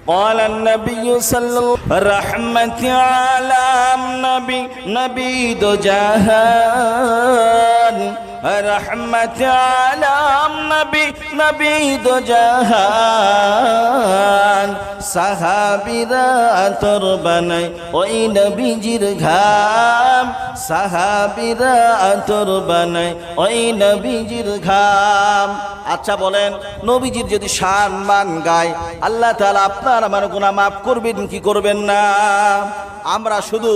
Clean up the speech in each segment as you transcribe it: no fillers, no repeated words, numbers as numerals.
قال النبي صلى الله عليه وسلم رحمة عالم نبي دو جهان رحمة عالم نبي دو جهان সাহাবীরা আতর বানায় ওই নবীজির ঘাম সাহাবীরা আতর বানায় ওই নবীজির ঘাম। আচ্ছা বলেন, নবীজির যদি শান মান গায় আল্লাহ তাআলা আপনার আমার গুনাহ মাফ করবেন কি করবেন না? আমরা শুধু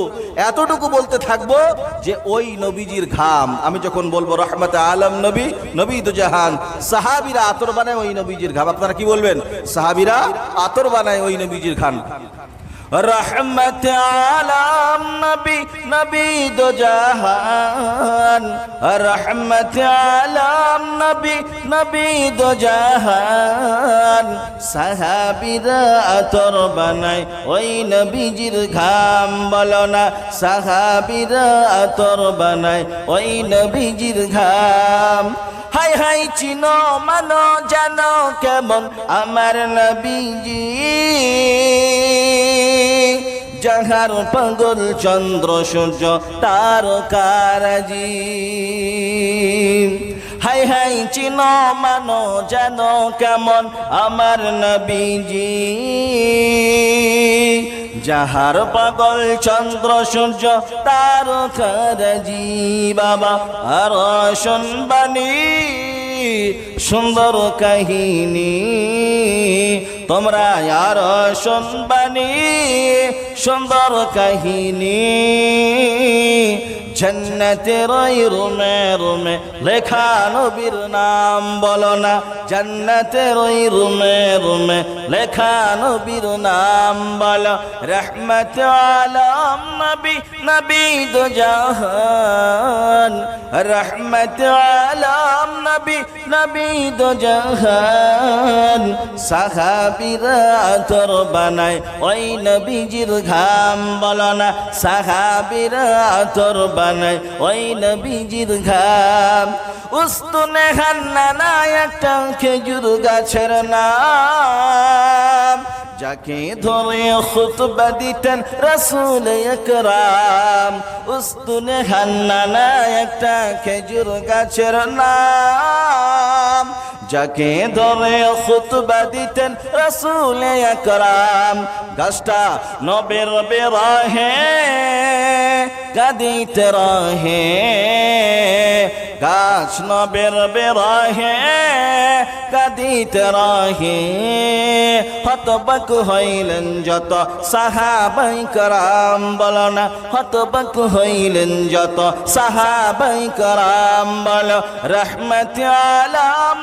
এতটুকু বলতে থাকবো যে ওই নবীজির ঘাম। আমি যখন বলবো রহমতে আলম নবী দু জাহান, সাহাবীরা আতর বানায় ওই নবীজির ঘাম, আপনারা কি বলবেন? সাহাবীরা আতর বানায় ওই নবীজির ঘাম। রহমত আলম নবী দো জাহান রহমত আলম নবী দো জাহান সাহাবীরা আতর বানায় ওই নবীজির ঘাম। বলো না সাহাবীরা আতর বানায় ওই নবীজির ঘাম। হাই হাই চিনো মানো জানো কেমন আমার নবীজি, যাহার পাগল চন্দ্র সূর্য তারকারাজি। হাই হাই চিনো মানো জানো কেমন আমার নবীজি, যাহার পাগল চন্দ্র সূর্য তারকারাজি। বাবা আর শুনবানি সুন্দর কাহিনী, তোমরা আর শুনবানি সুন্দর কাহিনী। জান্নাতের ওই রুমে রুমে লেখা নবীর নাম। বলো না জান্নাতের ওই রুমে রুমে লেখা নবীর নাম। বলো রহমত আলম নবী দো জাহান রহমত আলম নবী দো জাহান সাহাবীরা আতর বানায় ওই নবীজির ঘাম। বলো না সাহাবীরা আতর বানায় ওই নবীজির ঘাম। উস্তুনে হান্নানা একটা খেজুর গাছের নাম, যাকে ধরে খুতবা দিতেন রাসূল আকরাম। উস্তুনে হান্নানা একটা খেজুর গাছের নাম, যাকে ধরে খুতবা দিতেন রাসূল আকরাম। গাছটা নবের বেরাহে কাঁদিতে রহে, গাছ নবের বেরাহে কাঁদিতে রহে। হতবাক হইলেন যত সাহাবাই করম। বলো না হতবাক হইলেন যত সাহাবাই করম। বলো রহমত আলম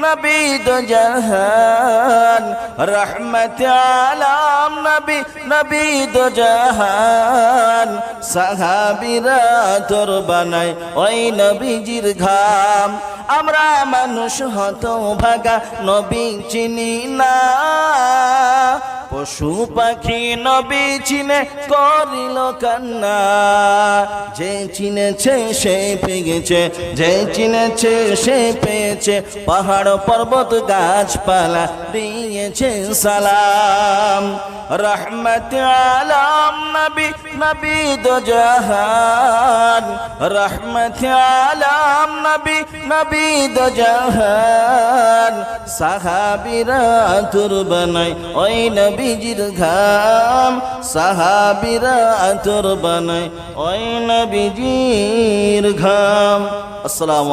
নবী দো জাহান রহমত আলম নবী দো জাহান সাহাবীরা আতর বানায় ওই নবীজির ঘাম। আমরা মানুষ হতভাগা নবী চিনি না, পশু পাখি নবী চিনে করিল কান্না। যে চিনেছে সে পেয়েছে, যে চিনেছে সে পেয়েছে, পাহাড় পর্বত গাছপালা দিয়েছে সালাম। রহমত আলম নবী দো জাহান রহমত আলম নবী দো জাহান সাহাবীরা আতর বানায় ওই নবীজির ঘাম। সাহাবীরা আতর বানায় ওই নবীজির ঘাম। আসসালামু